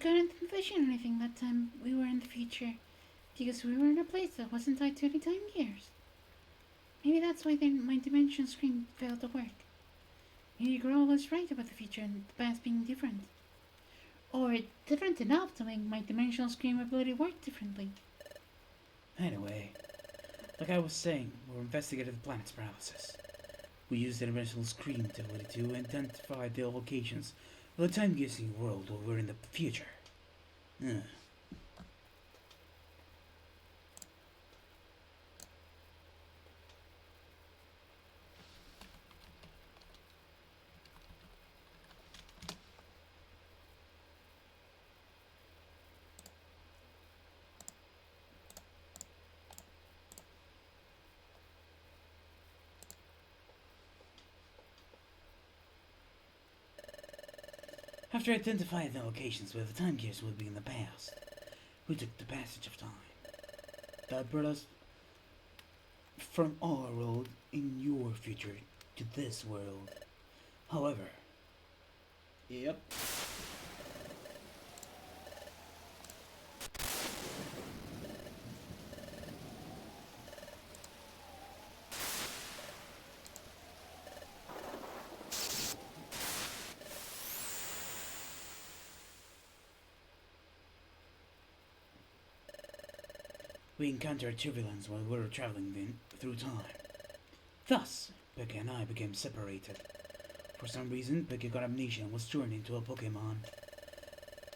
couldn't envision anything that time we were in the future because we were in a place that wasn't tied to any time gears. Maybe that's why my dimension screen failed to work. Maybe Girl was right about the future and the past being different. Or different enough to make my dimensional screen ability work differently. Anyway, like I was saying, we're investigating the planet's paralysis. We used the dimensional screen ability to identify the locations of the time-using world while we're in the future. Ugh. After identifying the locations where the time gears would be in the past, we took the passage of time. That brought us from our world in your future to this world. However, yep. We encountered turbulence while we were traveling through time. Thus, Becca and I became separated. For some reason, Becca got amnesia and was turned into a Pokemon.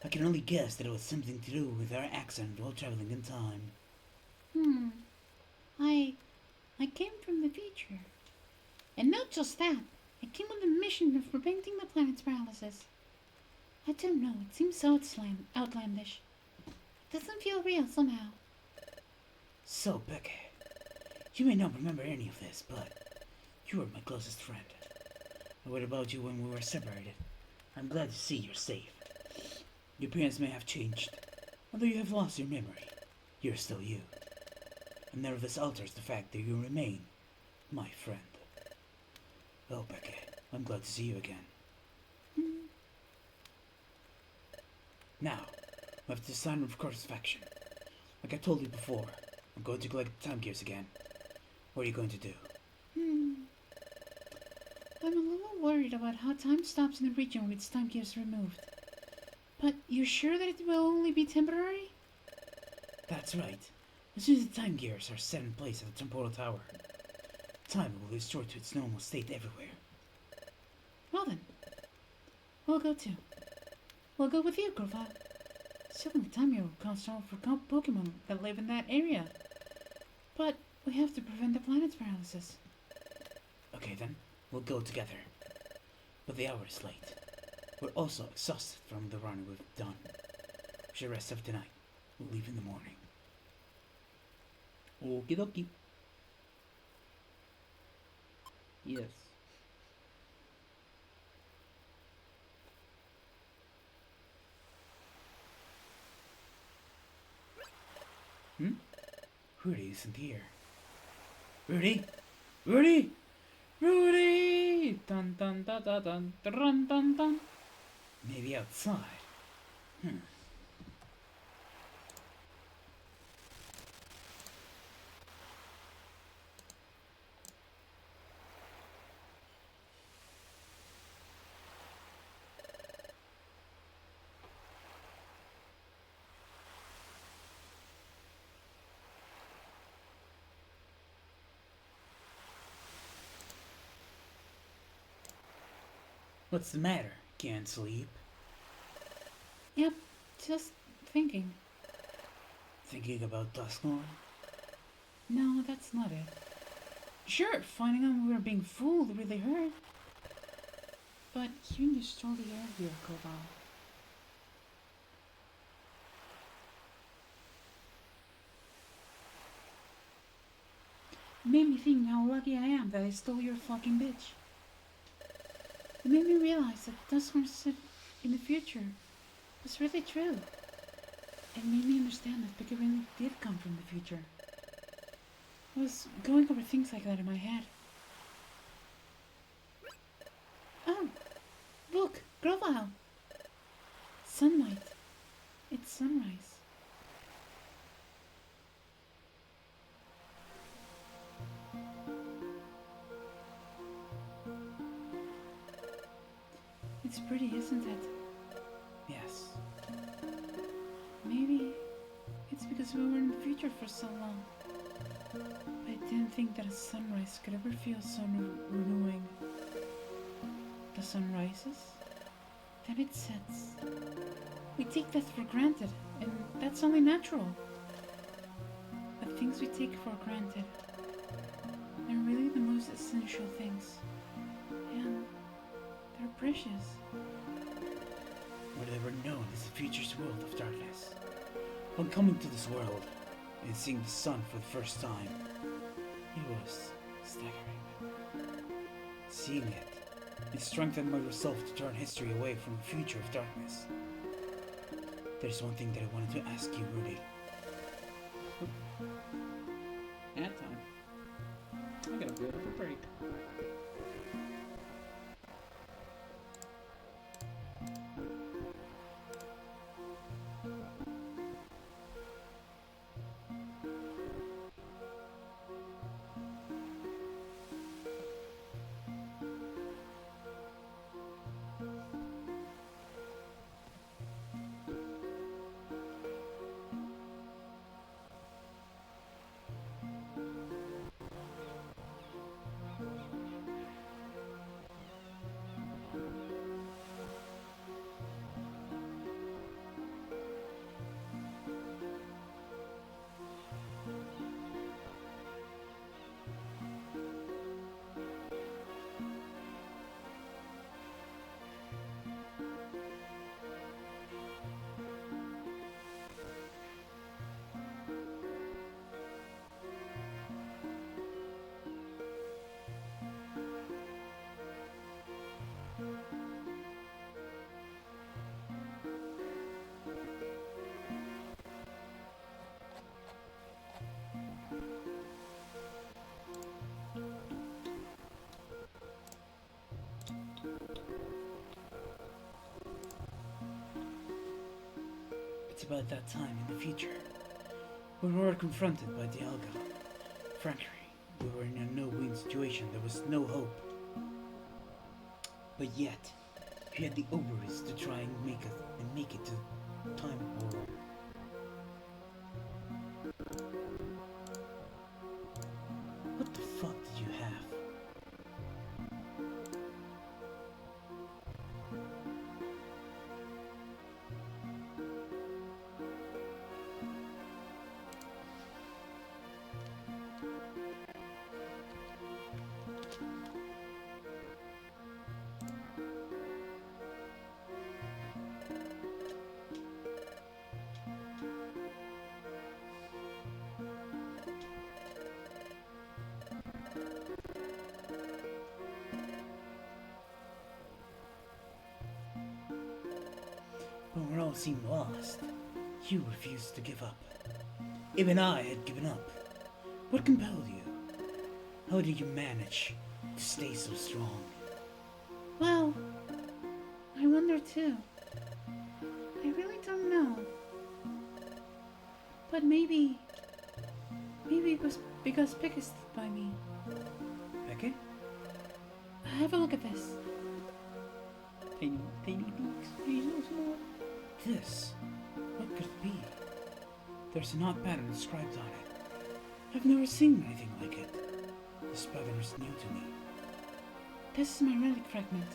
I can only guess that it was something to do with our accident while traveling in time. I came from the future. And not just that, I came with a mission of preventing the planet's paralysis. I don't know, it seems so outlandish. It doesn't feel real somehow. So, Becca, you may not remember any of this, but you were my closest friend. I worried about you when we were separated. I'm glad to see you're safe. Your appearance may have changed. Although you have lost your memory, you're still you. And none of this alters the fact that you remain my friend. Well, Becca, I'm glad to see you again. Now, we have to sign of course of action. Like I told you before, I'm going to collect the time gears again. What are you going to do? I'm a little worried about how time stops in the region where its time gears removed. But you're sure that it will only be temporary? That's right. As soon as the time gears are set in place at the temporal tower, time will be restored to its normal state everywhere. Well then, we'll go too. We'll go with you, Groval. Certainly time here will cost all for Pokemon that live in that area. But we have to prevent the planet's paralysis. Okay then, we'll go together. But the hour is late. We're also exhausted from the run we've done. We should rest up tonight. We'll leave in the morning. Okie dokie. Yes. Rudy isn't here. Rudy? Rudy? Rudy! Dun dun dun dun dun dun dun dun. Maybe outside. What's the matter? Can't sleep? Yep, just thinking. Thinking about Duskmorn? No, that's not it. Sure, finding out we were being fooled really hurt. But hearing your story earlier, Groval. It made me think how lucky I am that I stole your fucking bitch. It made me realize that Duskmorn said in the future was really true. It made me understand that Pika really did come from the future. I was going over things like that in my head. Oh, look, Groval! Sunlight. sunrise. It's pretty, isn't it? Yes. Maybe it's because we were in the future for so long. I didn't think that a sunrise could ever feel so renewing. The sun rises, then it sets. We take that for granted, and that's only natural. But things we take for granted are really the most essential things. And they're precious. What I've ever known is the future's world of darkness. When coming to this world and seeing the sun for the first time, it was staggering. Seeing it strengthened my resolve to turn history away from the future of darkness. There's one thing that I wanted to ask you, Rudy. Nap time. I gotta go for break. It's about that time in the future when we were confronted by the Alga. Frankly, we were in a no-win situation. There was no hope. But yet, we had the ovaries to try and make it to time war. What the fuck did you have? When we all seemed lost, you refused to give up. Even I had given up. What compelled you? How did you manage to stay so strong? Well, I wonder too. I really don't know. But maybe it was because Pick is by me. Becky? Have a look at this. Tiny peaks. He's no small. This? What could it be? There's an odd pattern inscribed on it. I've never seen anything like it. This pattern is new to me. This is my relic fragment.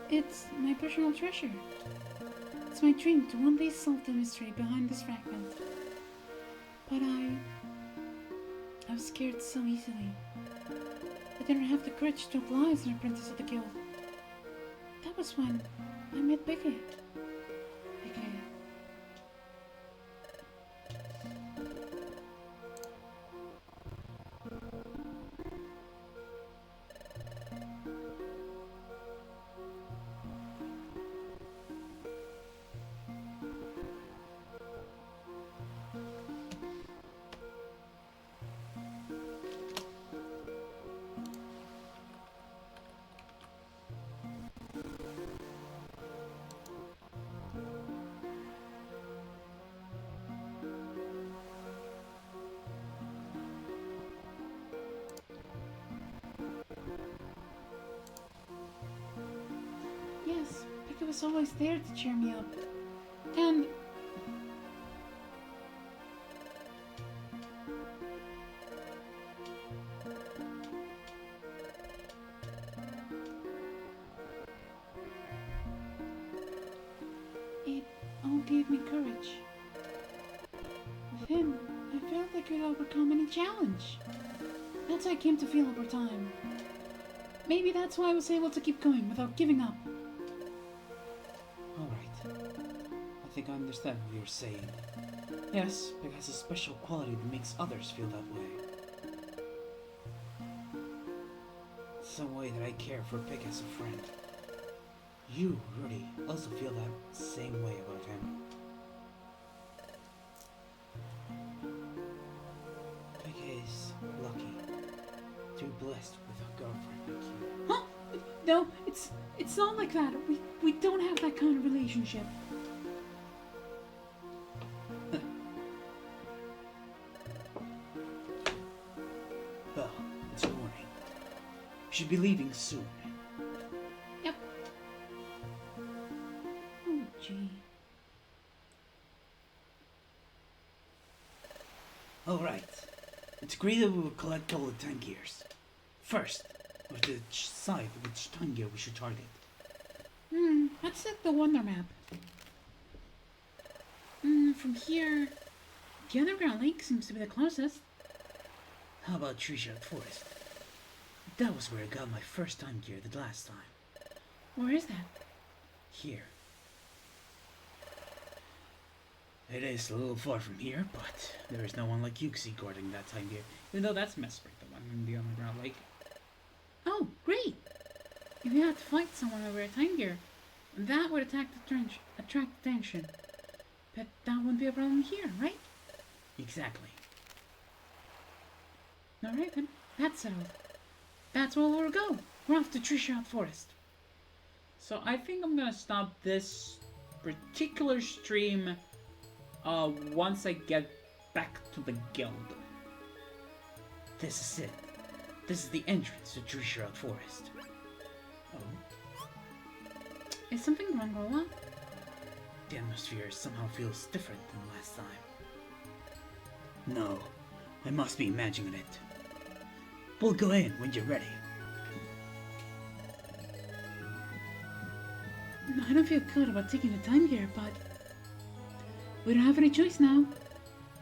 It's my personal treasure. It's my dream to one day solve the mystery behind this fragment. But I was scared so easily. I didn't have the courage to apply as an apprentice of the guild. That was when I met Becky. he was always there to cheer me up. And it all gave me courage. With him, I felt I could overcome any challenge. That's how I came to feel over time. Maybe that's why I was able to keep going without giving up. Alright. I think I understand what you're saying. Yes, Pig has a special quality that makes others feel that way. Some way that I care for Pig as a friend. You, Rudy, also feel that same way about him. Pig is lucky to be blessed with a girlfriend like you. Huh? No, it's not like that. We don't have that kind of relationship. Well, it's morning. We should be leaving soon. Yep. Oh, gee. Alright. It's agreed that we will collect all the time gears. First, we have to decide which time gear we should target. Let's set the Wonder Map. From here, the underground lake seems to be the closest. How about Treeshot Forest? That was where I got my first time gear the last time. Where is that? Here. It is a little far from here, but there is no one like Yuxi guarding that time gear. Even though that's Mesprit, the one in the underground lake. Oh, great! If you had to fight someone over a time gear, that would attract attention. But that wouldn't be a problem here, right? Exactly. Alright then, that's settled. That's where we'll go. We're off to Treeshot Forest. So I think I'm gonna stop this particular stream once I get back to the guild. This is it. This is the entrance to Treeshot Forest. Oh. Is something wrong, Rolla? The atmosphere somehow feels different than last time. No, I must be imagining it. We'll go in when you're ready. I don't feel good about taking the time gear, but we don't have any choice now.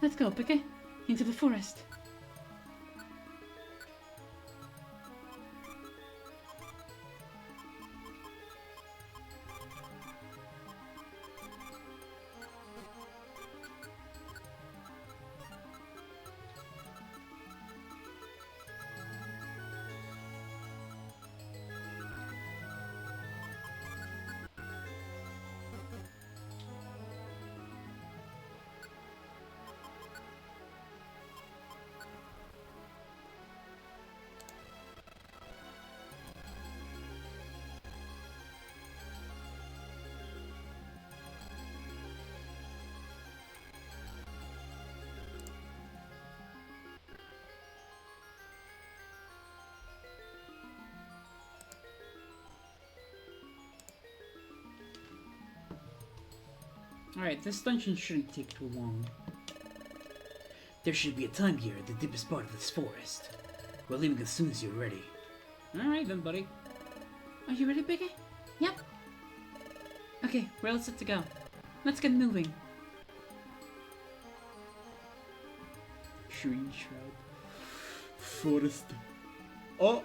Let's go, Pique. Into the forest. Alright, this dungeon shouldn't take too long. There should be a time gear at the deepest part of this forest. We're leaving as soon as you're ready. Alright then, buddy. Are you ready, Pique? Yep. Okay, we're all set to go. Let's get moving. Tree shroud. Forest. Oh!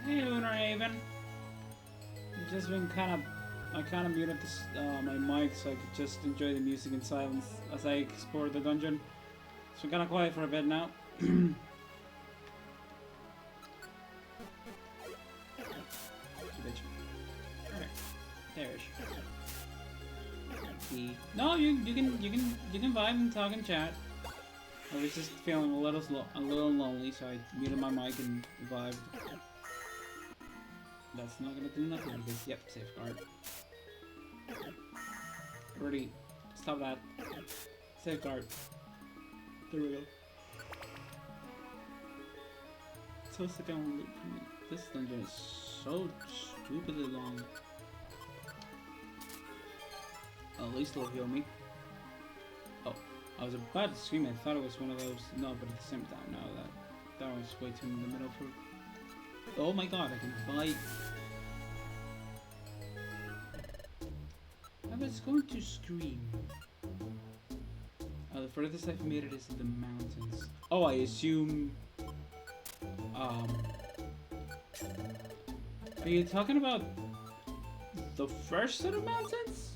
Hey, Lunar Haven. I've just been I kind of muted my mic so I could just enjoy the music in silence as I explore the dungeon. So I'm kind of quiet for a bit now. There she is. No, you can vibe and talk and chat. I was just feeling a little lonely, so I muted my mic and vibed. That's not gonna do nothing because yep, safeguard. Already, stop that. Safeguard. There we go. So sick I won't loop for me. This dungeon is so stupidly long. At least it'll heal me. Oh, I was about to scream. I thought it was one of those. No, but at the same time, no, that was way too in the middle for. Oh my god, I can fight. I was going to scream. The furthest I've made it is in the mountains. Oh, I assume. Are you talking about the first set of mountains?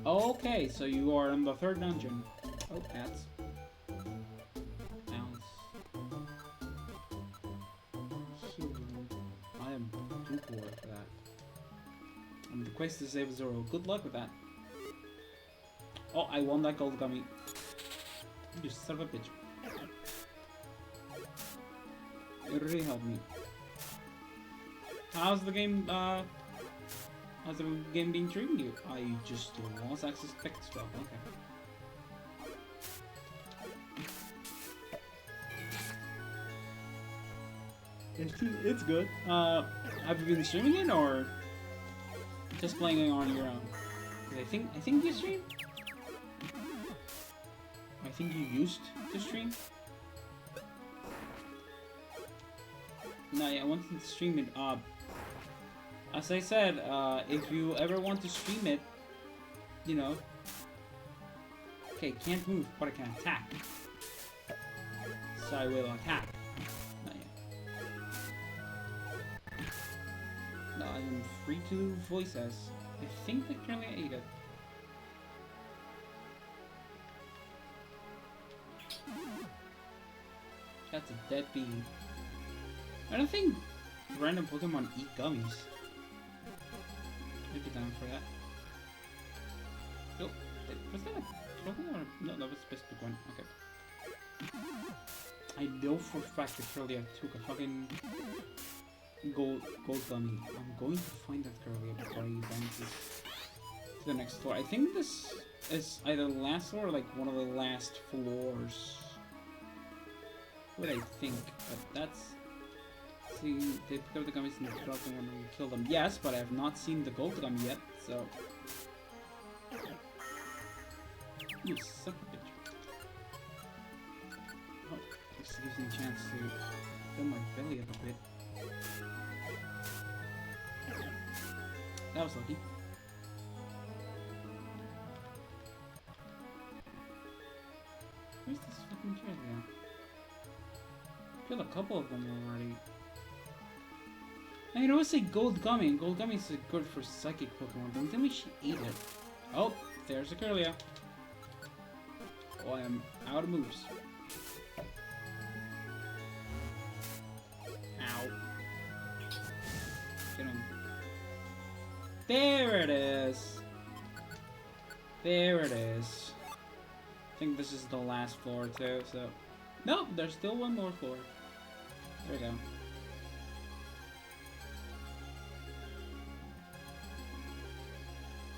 Okay, so you are in the third dungeon. Oh, ants. Ants. I am too poor for that. And the quest to save Zoro. Good luck with that. Oh, I won that gold gummy. You son of a bitch. It really helped me. How's the game, how's the game been treating you? I just lost access to text stuff, okay. It's good. Have you been streaming it or just playing it on your own? 'Cause I think you stream. I think you used to stream. No, yeah, I wanted to stream it. As I said, if you ever want to stream it, you know. Okay, can't move, but I can attack. So I will attack. Not yet. No, I am free to voice as. I think that currently I ate it. That's a dead bee. I don't think random Pokemon eat gummies. I'd be down for that. Oh, was that a Pokemon or no? That was a specific one. Okay. I know for a fact that Curlia took a fucking gold gummy. I'm going to find that Curlia before he bounces to the next floor. I think this is either the last floor or like one of the last floors. What I think, but that's. See, they pick up the gummies and drop them when we kill them. Yes, but I have not seen the gold gummy yet, so. You son of a bitch. Oh, this gives me a chance to fill my belly up a bit. That was lucky. Where's this fucking chair now? Killed a couple of them already. I mean, I always say gold gummy. Gold gummy is good for psychic Pokemon. Don't tell me she ate it. Oh, there's a Curlia. Oh, I am out of moves. Ow. Get him. There it is. There it is. I think this is the last floor too, so. Nope, there's still one more floor. There we go.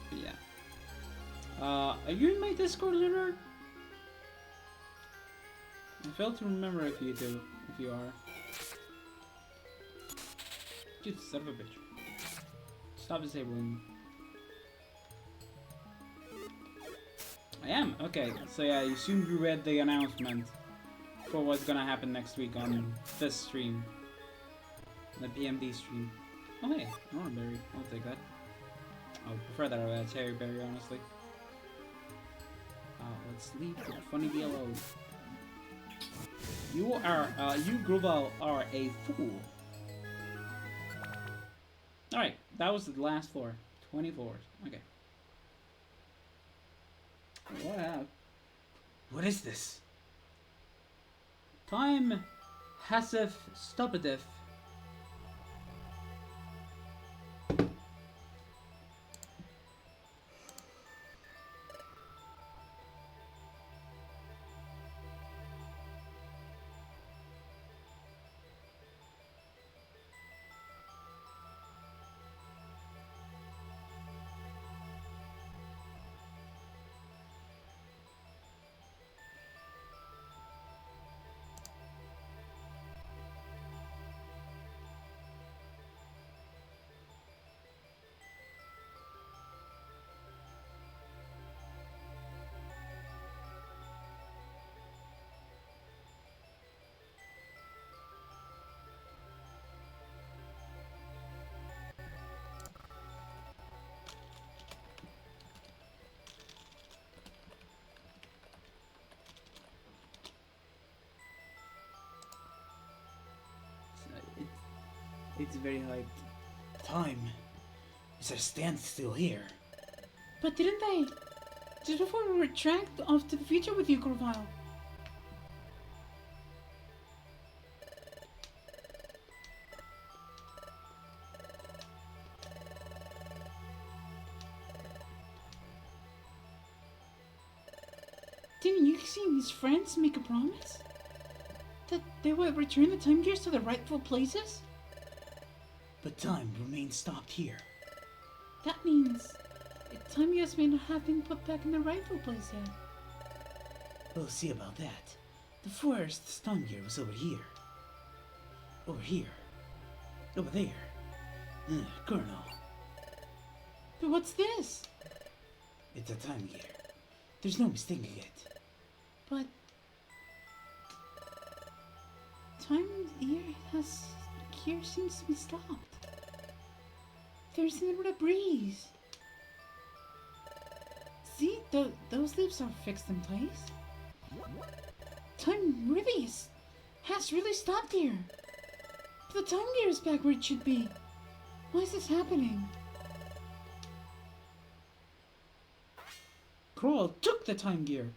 But yeah. Are you in my Discord, Leonard? I failed to remember if you do. If you are. You son of a bitch. Stop disabling. I am? Okay, so yeah, I assume you read the announcement for what's gonna happen next week on this stream. The PMD stream. Oh hey, Norberry. I'll take that. I would prefer that over that Cherry Berry, honestly. Let's leave the funny yellow. You are, you Grubal are a fool. Alright, that was the last floor. 24. Okay. What up? What is this? Time haseth stoppedeth. It's very hyped. Time is at a standstill here. But didn't they? Just before we retract off to the future with you, Grovile. Didn't Yuki and his friends make a promise? That they would return the time gears to their rightful places? But time remains stopped here. That means the time gears may not have been put back in their rightful place yet. We'll see about that. The first time gear was over here. Over here. Over there. Colonel. But what's this? It's a time gear. There's no mistaking it. But time here seems to be stopped. There's never a breeze. See, those loops are fixed in place. Time really has really stopped here. But the time gear is back where it should be. Why is this happening? Kroll took the time gear.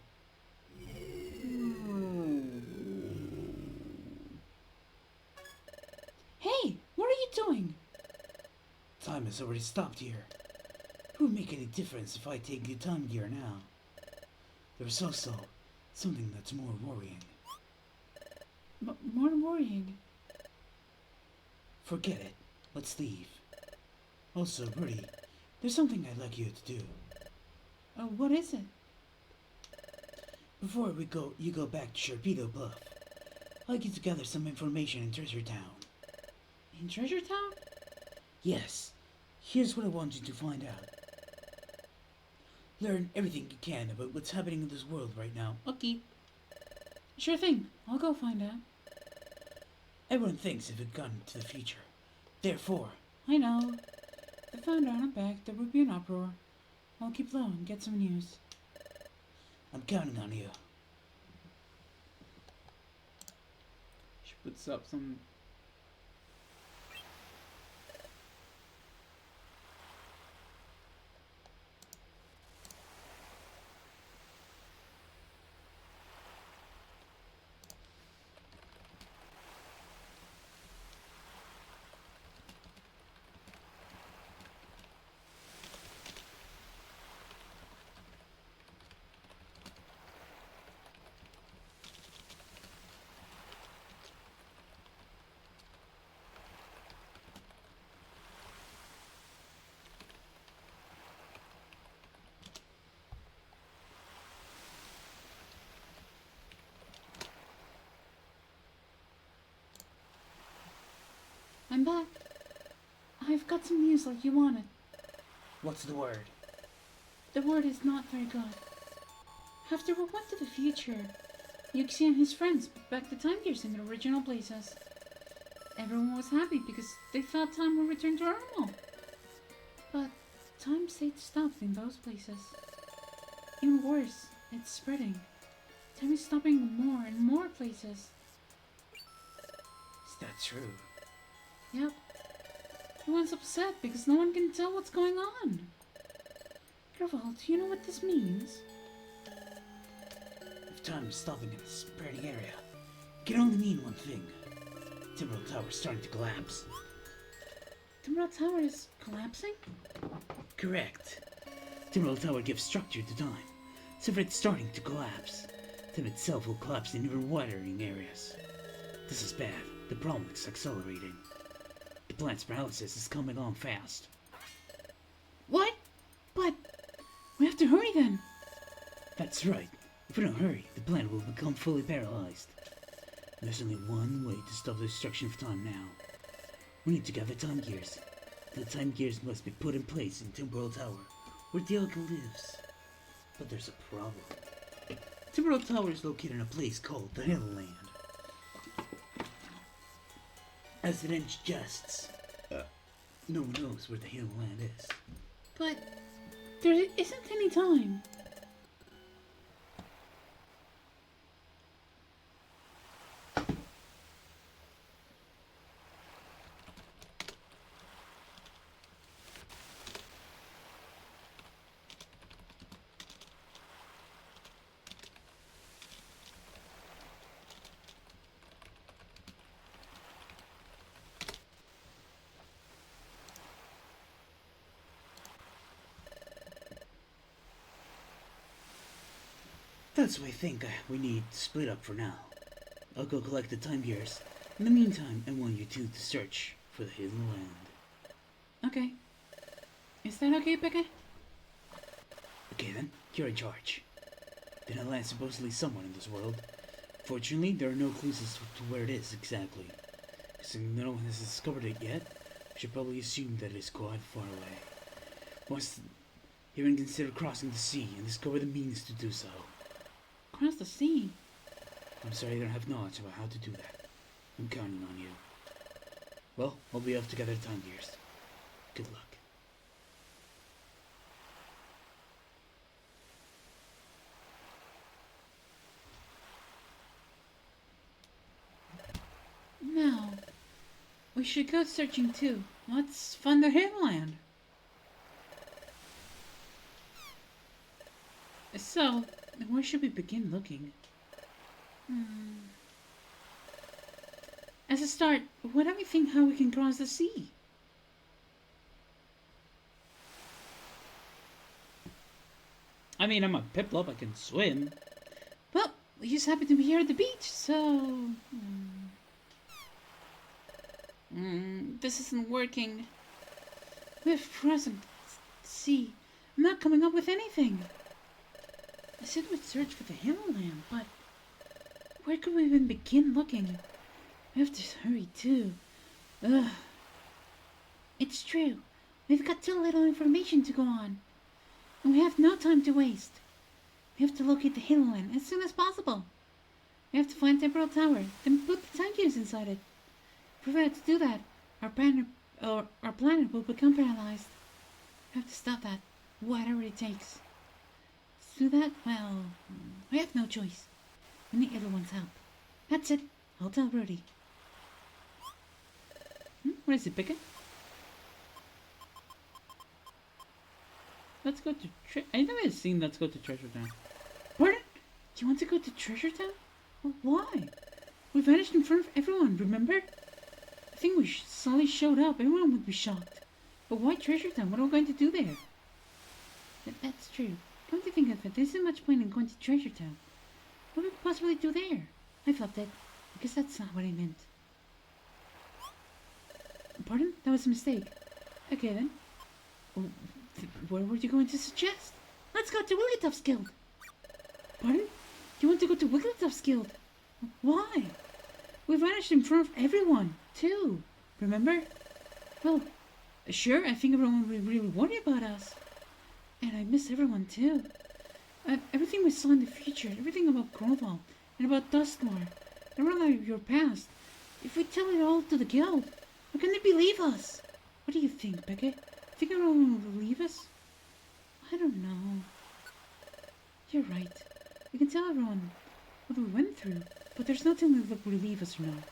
Hey, what are you doing? Time has already stopped here. It would make any difference if I take the time gear now. There's also something that's more worrying. More worrying. Forget it. Let's leave. Also, Rudy, there's something I'd like you to do. What is it? Before you go back to Sharpedo Bluff. I'd like you to gather some information in Treasure Town. In Treasure Town? Yes. Here's what I want you to find out. Learn everything you can about what's happening in this world right now. Okay. Sure thing. I'll go find out. Everyone thinks if it gone to the future. Therefore, I know. If I found out I'm back, there would be an uproar. I'll keep low and get some news. I'm counting on you. She puts up some. I'm back. I've got some news like you wanted. What's the word? The word is not very good. After we went to the future, Yuki and his friends put back the time gears in their original places. Everyone was happy because they thought time would return to normal. But time stayed stopped in those places. Even worse, it's spreading. Time is stopping in more and more places. Is that true? Yep. Everyone's upset because no one can tell what's going on. Gravol, do you know what this means? If time stopping in this burning area can only mean one thing. Timber Tower is starting to collapse. Timber Tower is collapsing? Correct. Timber Tower gives structure to time, so if it's starting to collapse, time itself will collapse in ever widening areas. This is bad. The problem is accelerating. The planet's paralysis is coming on fast. What? But we have to hurry then. That's right. If we don't hurry, the planet will become fully paralyzed. There's only one way to stop the destruction of time now. We need to gather time gears. The time gears must be put in place in Timberwell Tower, where Dialga lives. But there's a problem. Timberwell Tower is located in a place called the Hillland. As it ends justs, no one knows where the Hillland is. But there isn't any time. That's why I think we need to split up for now. I'll go collect the time gears. In the meantime, I want you two to search for the hidden land. Okay. Is that okay, Becca? Okay then, you're in charge. The hidden land is supposedly somewhere in this world. Fortunately, there are no clues as to where it is exactly. Since no one has discovered it yet, we should probably assume that it is quite far away. Once even consider crossing the sea and discover the means to do so. Across the sea. I'm sorry I don't have knowledge about how to do that. I'm counting on you. Well, I'll be off to gather time gears. Good luck. Now, we should go searching too. Let's find the Hillland. So, where should we begin looking? As a start, what do we think how we can cross the sea? I mean, I'm a Piplup, I can swim. Well, we just happen to be here at the beach, so... this isn't working. We're frozen. See, I'm not coming up with anything. I said we'd search for the Hillland, but where could we even begin looking? We have to hurry too. Ugh. It's true. We've got too little information to go on. And we have no time to waste. We have to locate the Hillland as soon as possible. We have to find Temporal Tower, then put the time gears inside it. If we fail to do that, our planet will become paralyzed. We have to stop that, whatever it takes. To do that, well, we have no choice. We need everyone's help. That's it. I'll tell Rudy. What is it, Becca? Let's go to I never seen Let's Go to Treasure Town. Pardon? Do you want to go to Treasure Town? Well, why? We vanished in front of everyone, remember? I think we suddenly showed up. Everyone would be shocked. But why Treasure Town? What are we going to do there? That's true. Come to think of it, there isn't much point in going to Treasure Town. What would we possibly do there? I felt it. I guess that's not what I meant. Pardon? That was a mistake. Okay then. Well, where were you going to suggest? Let's go to Wigglytuff's Guild. Pardon? You want to go to Wigglytuff's Guild? Why? We vanished in front of everyone, too. Remember? Well, sure, I think everyone will really worry about us. And I miss everyone, too. Everything we saw in the future, everything about Groval, and about Duskmore, and about your past. If we tell it all to the guild, how can they believe us? What do you think, Beckett? Think everyone will believe us? I don't know. You're right. We can tell everyone what we went through, but there's nothing that will relieve us or not.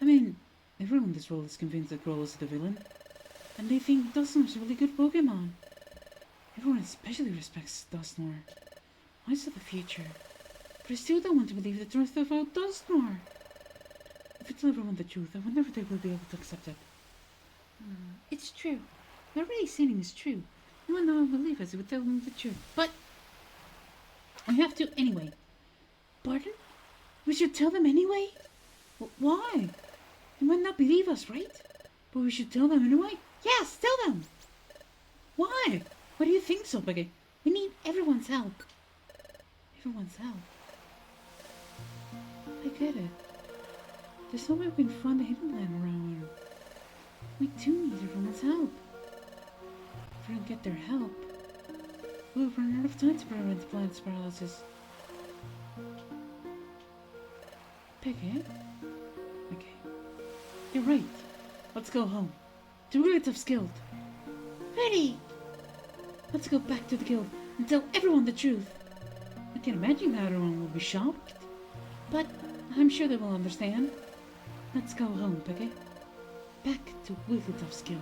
I mean, everyone in this world is convinced that Growl is the villain, and they think Dusknore's a really good Pokemon. Everyone especially respects Dusknore. I saw the future. But I still don't want to believe the truth about Duskmore. If I tell everyone the truth, I wonder if they will be able to accept it. It's true. What Reddy's saying is true. No one will believe us if we tell them the truth. But we have to anyway. Pardon? We should tell them anyway? Why? They might not believe us, right? But we should tell them anyway? Yes, tell them! Why? Why do you think so, Peggy? We need everyone's help. Everyone's help? I get it. There's no way we can find the hidden land around here. We do need everyone's help. If we don't get their help, we'll run out of time to prevent the planet's paralysis. Peggy? Okay. You're right. Let's go home. To Wigglytuff's guild. Ready! Let's go back to the guild and tell everyone the truth. I can imagine how everyone will be shocked. But I'm sure they will understand. Let's go home, Peggy. Back to Wigglytuff's guild.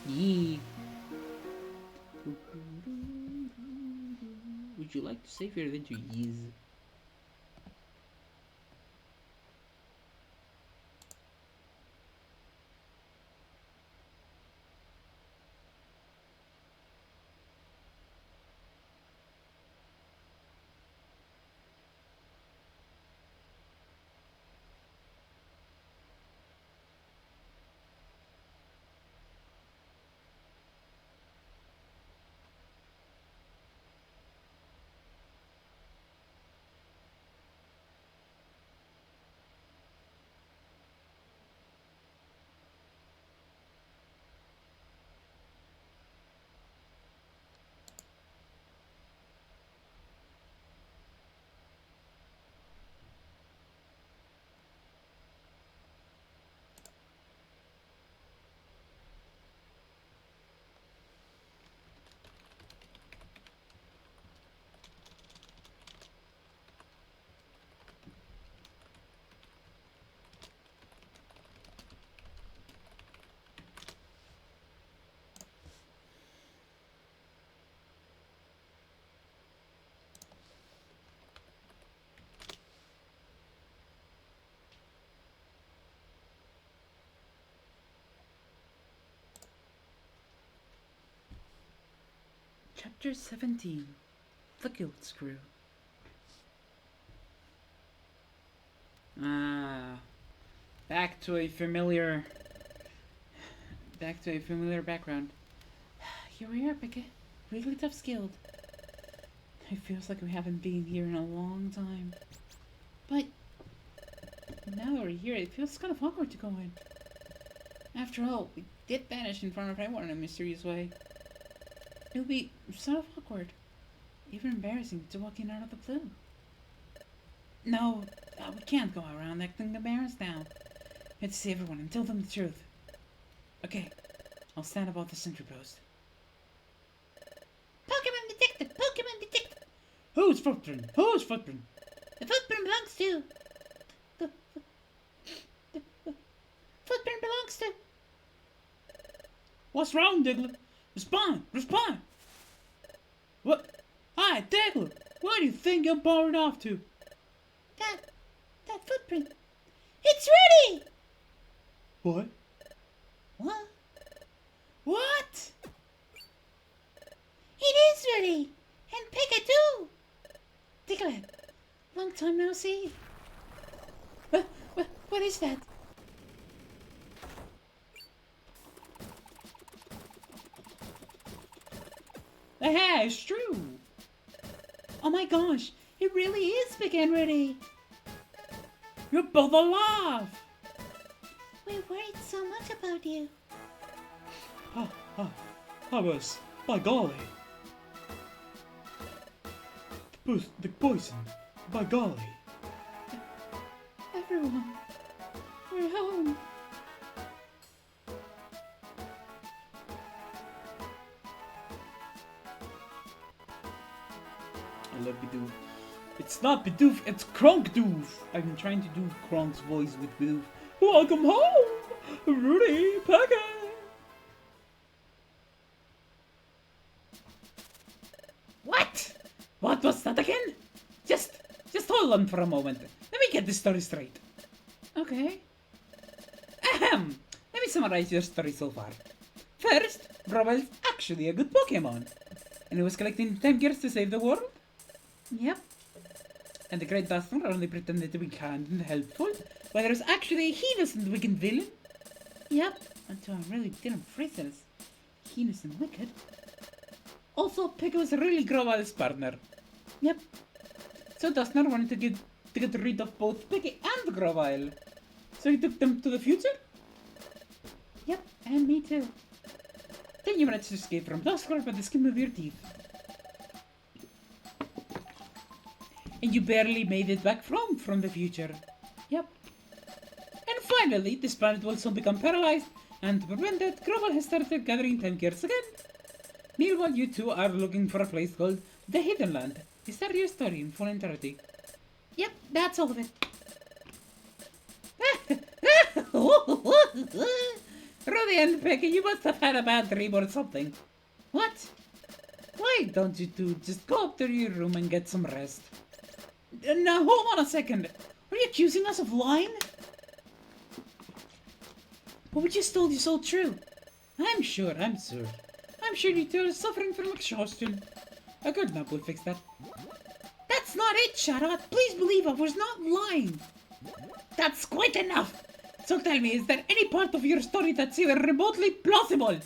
Yee. Would you like to save your adventure, Yeez? Chapter 17. The Guild Screw. Back to a familiar background. Here we are, Peggy. Wigglytuff's guild. It feels like we haven't been here in a long time. But now that we're here, it feels kind of awkward to go in. After all, we did vanish in front of everyone in a mysterious way. It would be sort of awkward, even embarrassing, to walk in out of the blue. No, we can't go around acting embarrassed now. We have to see everyone and tell them the truth. Okay, I'll stand above the sentry post. Pokemon detected! Pokemon detected! Whose footprint? Whose footprint? The footprint belongs to... The footprint belongs to... What's wrong, Diglett? Respond! Respond! What? Hi, Diglett! Where do you think you're powered off to? That footprint. It's ready! What? What? What? It is ready! And Pikachu! Diglett, long time no see. What is that? Hey, it's true! Oh my gosh, it really is big and ready! You're both alive! We worried so much about you. I was, by golly. The poison, by golly. Everyone, we're home. I love Bidoof. It's not Bidoof, it's Kronkdoof. I've been trying to do Kronk's voice with Bidoof. Welcome home, Rudy Peggy. What? What was that again? Just hold on for a moment. Let me get this story straight. Okay. Ahem. Let me summarize your story so far. First, Grovel's actually a good Pokemon. And he was collecting 10 gears to save the world. Yep. And the Great Duster only pretended to be kind and helpful, while there was actually a heinous and wicked villain. Yep. Until I really didn't phrase it as heinous and wicked. Also, Pekka was really Grovel's partner. Yep. So Dustner wanted to get rid of both Pekka and Grovel. So he took them to the future. Yep. And me too. Then you managed to escape from Dustner by the skin of your teeth. And you barely made it back from the future. Yep. And finally, this planet will soon become paralyzed, and to prevent that, Grovel has started gathering 10 gears again. Meanwhile, you two are looking for a place called the Hidden Land. Is that your story in full entirety? Yep. That's all of it. Rudy and Pekka, you must have had a bad dream or something. What? Why don't you two just go up to your room and get some rest? Now, hold on a second. Are you accusing us of lying? What we just told you is all true. I'm sure. I'm sure you two are suffering from exhaustion. A good nap will fix that. That's not it, Shadow. Please believe I was not lying. That's quite enough. So tell me, is there any part of your story that's even remotely plausible?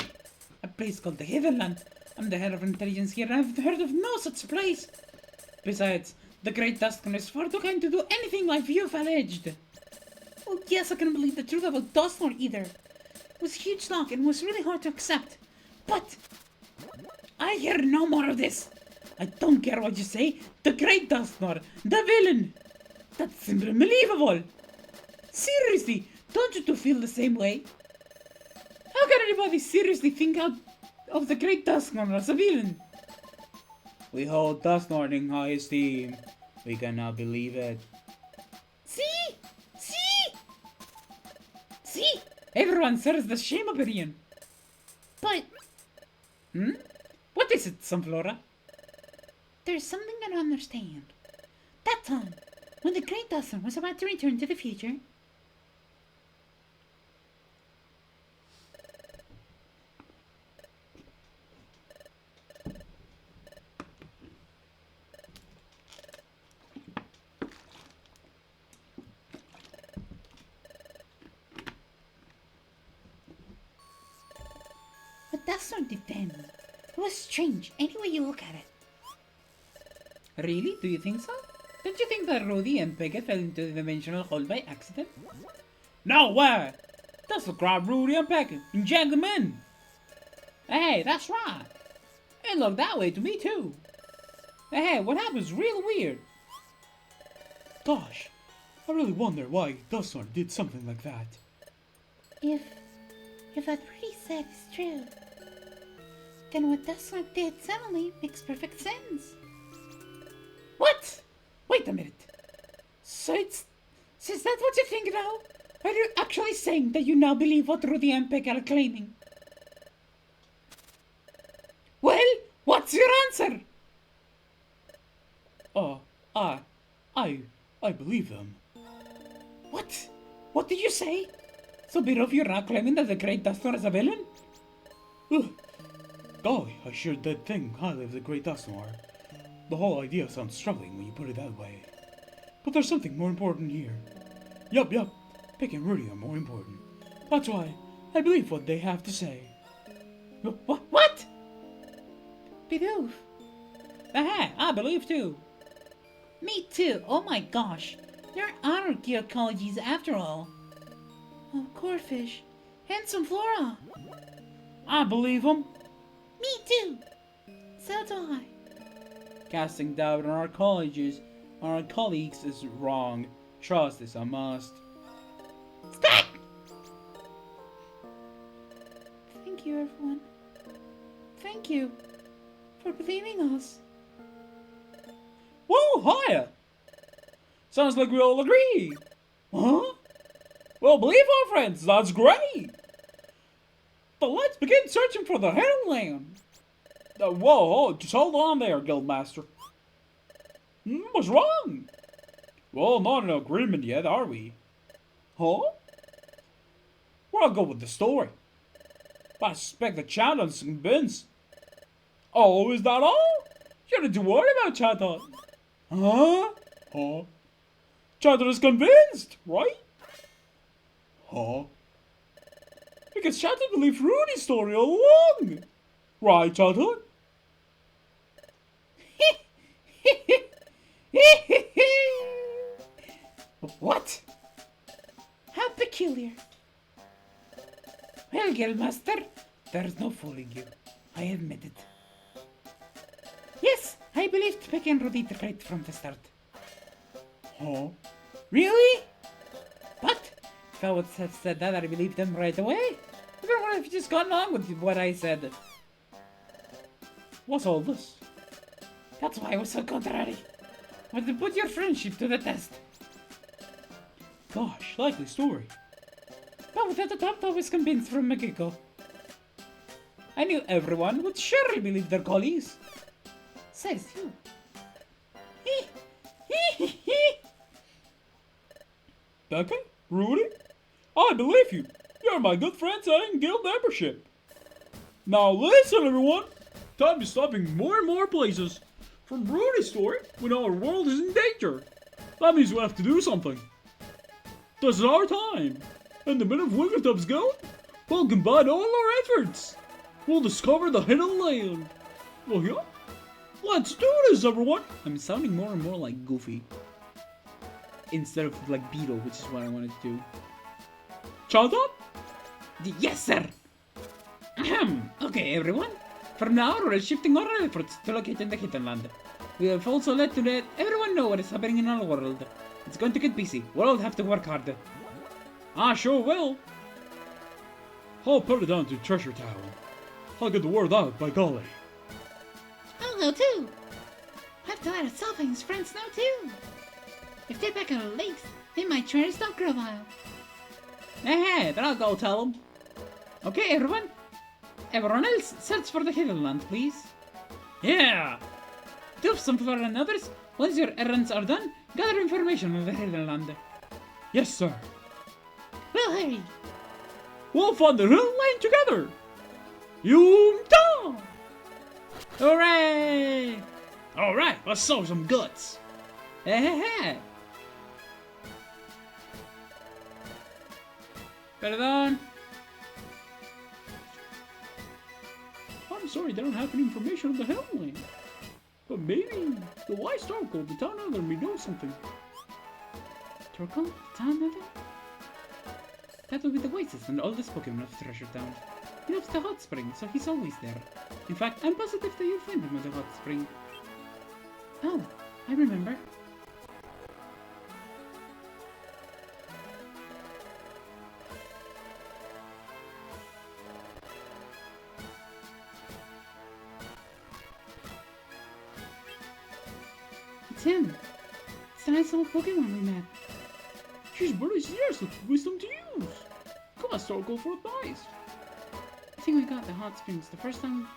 A place called the Hidden Land. I'm the head of intelligence here and I've heard of no such place. Besides, the Great Dustman is far too kind to do anything like you've alleged. Well, yes, I couldn't believe the truth about Dustmore either. It was a huge shock and was really hard to accept. But I hear no more of this. I don't care what you say. The Great Dustman, the villain. That's simply unbelievable. Seriously, don't you two feel the same way? How can anybody seriously think out of the Great Dustman as a villain? We hold Dustman in high esteem. We cannot believe it. see? See? Everyone shares the same opinion. But What is it, Sunflora? there's something I don't understand. That time, when the Great Dustmore was about to return to the future, but Dustmore did then. It was strange, any way you look at it. Really? Do you think so? Don't you think that Rudy and Pekka fell into the dimensional hole by accident? No way! That's what grabbed Rudy and Pekka and jacked them in. Hey, that's right. It looked that way to me too. Hey, what happened's real weird. Gosh, I really wonder why Dustmore did something like that. If what Rudy said is true, then what Dustmore did suddenly makes perfect sense. What? Wait a minute. So is that what you think now? Are you actually saying that you now believe what Rudy and Pekka are claiming? Well, what's your answer? I believe them. What? What did you say? So Birov, you're not claiming that the Great Dustmore is a villain? Ugh. Golly, I sure did think highly of the Great Dustmore. The whole idea sounds struggling when you put it that way. But there's something more important here. Yup. Pekka and Rudy are more important. That's why I believe what they have to say. What? Bidoof. Aha, I believe too. Me too. Oh my gosh. There are geocologies after all. Oh, Corfish. And some flora. I believe them. Me too. So do I. Casting doubt on our colleges, our colleagues is wrong. Trust is a must. Stop! Thank you, everyone. Thank you for believing us. Whoa, hiya! Sounds like we all agree. Huh? Well, believe our friends, that's great! But let's begin searching for the Hidden Land. Whoa, just hold on there, Guildmaster. What's wrong? Well, not in agreement yet, are we? Huh? Well, I'll go with the story. But I suspect the Chandler's convinced. Oh, is that all? You don't need to worry about Chandler. Huh? Huh? Chandler is convinced, right? Huh? Because Chandler believed Rudy's story all along. Right, Chandler? What? How peculiar. Well, Guildmaster, there's no fooling you. I admit it. Yes, I believed Peck and Rudy right from the start. Huh? Really? But if I would have said that, I believed them right away. Everyone would have just gone on with what I said. What's all this? That's why I was so contrary. I wanted to put your friendship to the test. Gosh, likely story. But without a doubt, I was convinced from the get-go. I knew everyone would surely believe their colleagues. Says you. Becca? Rudy? I believe you. You're my good friends and guild membership. Now listen, everyone. Time to stop in more and more places. From Rudy's story, we know our world is in danger. That means we have to do something. This is our time. In the middle of Wiggletop's Guild, we'll combine all our efforts. We'll discover the hidden land. Well, yeah. Let's do this, everyone. I'm sounding more and more like Goofy. Instead of like Beetle, which is what I wanted to do. Chanton? Yes, sir! Ahem. Okay, everyone. From now on, we're shifting our efforts to locate in the hidden land. We have also let everyone know what is happening in our world. It's going to get busy. We'll all have to work harder. I sure will. I'll put it down to Treasure Town. I'll get the word out, by golly. I'll go too. I have to let Asafa and his friends know too. If they're back at the lakes, they might try to stalk Grovile. Hey, then I'll go tell them. Okay, everyone. Everyone else, search for the hidden land, please. Yeah! Do some for others. Once your errands are done, gather information on the hidden land. Yes, sir. We'll hurry. We'll find the hidden land together. You don't. Hooray! Alright, let's show some guts. Hey. Perdón. I'm sorry they don't have any information on the hidden land. But maybe the wise Torkoal, the town elder, may know something. Torkoal? The town elder? That would be the wisest and oldest Pokemon of Treasure Town. He loves the hot spring, so he's always there. In fact, I'm positive that you'll find him at the hot spring. Oh, I remember. It's him. It's the nice little Pokemon we met. She's really serious with wisdom to use. Come on, Torkoal, for advice. I think we got the hot springs the first time.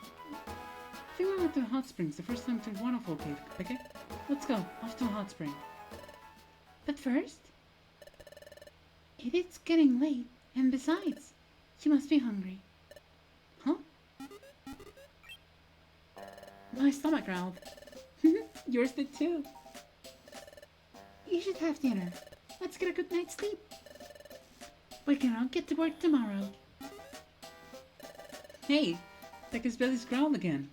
through Waterfall Cave, okay? Let's go, off to a hot spring. But first, it's getting late, and besides, she must be hungry. Huh? My stomach growled. Yours did too. You should have dinner. Let's get a good night's sleep. We can all get to work tomorrow. Hey, Becca's belly's growled again.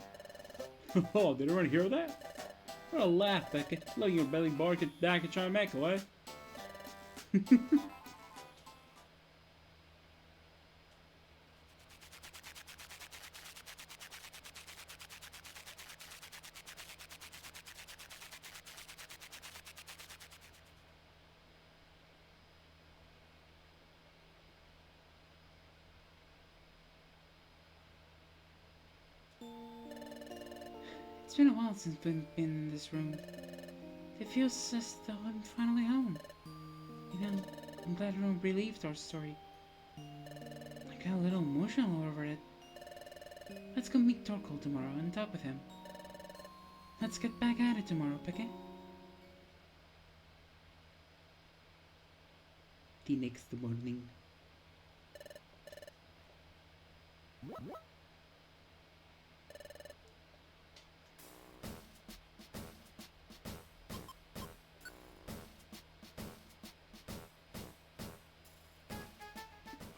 Oh, did everyone hear that? What a laugh, Becca. Look at your belly bark at back and try to make away. It's been a while since we've been in this room. It feels as though I'm finally home. You know, I'm glad everyone believed our story. I got a little emotional over it. Let's go meet Torkoal tomorrow and talk with him. Let's get back at it tomorrow, Picket. the next morning.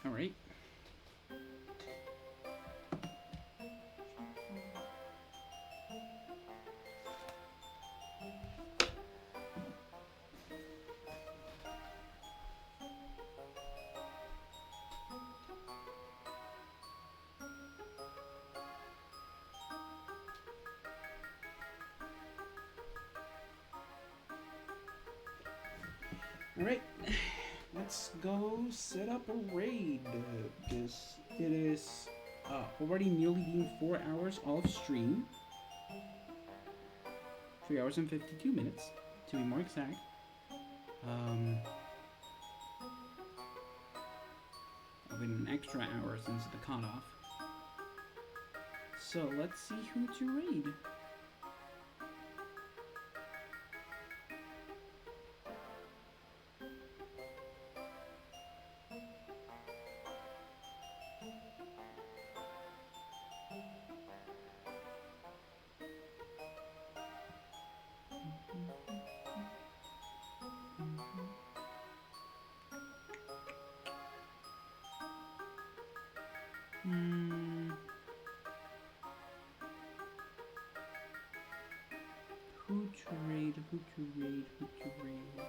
All right. All right. Let's go set up a raid. Because it is already nearly been 4 hours of stream. 3 hours and 52 minutes, to be more exact. I've been an extra hour since the cutoff. So let's see who to raid. Who to raid, who to raid, who to raid.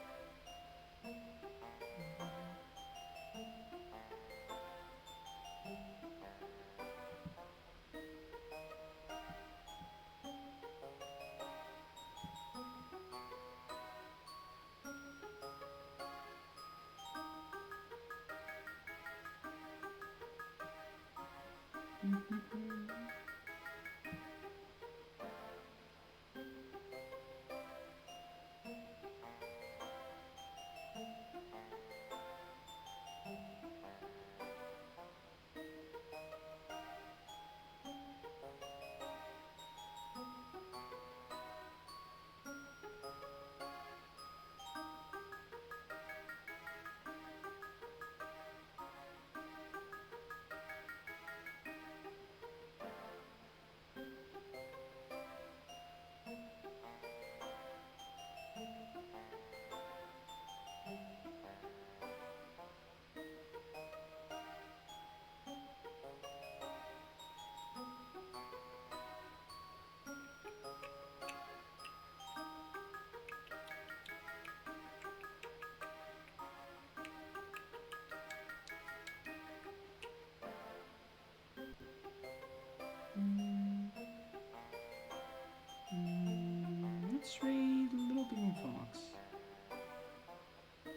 Let's raid Little Green Fox.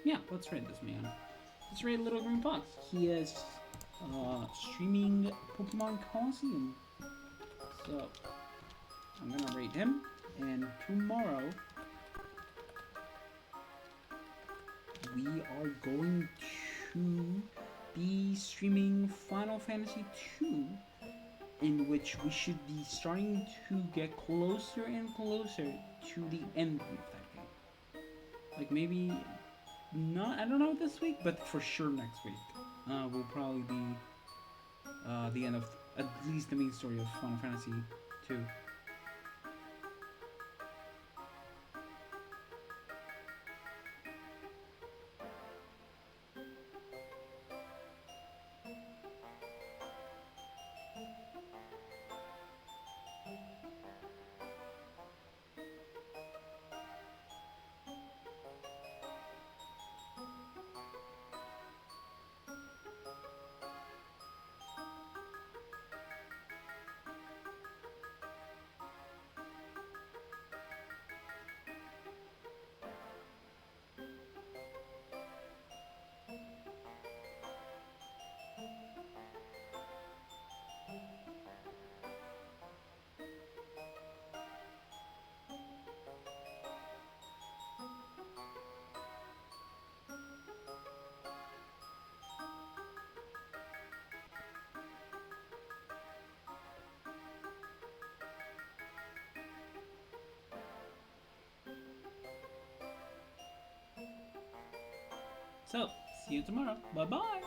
Yeah, let's raid this man. Let's raid Little Green Fox. He is streaming Pokemon Coliseum. So, I'm gonna raid him. And tomorrow, we are going to be streaming Final Fantasy II, in which we should be starting to get closer and closer to the end of that game. Like maybe not, I don't know this week, but for sure next week will probably be the end of at least the main story of Final Fantasy II. So, See you tomorrow. Bye bye.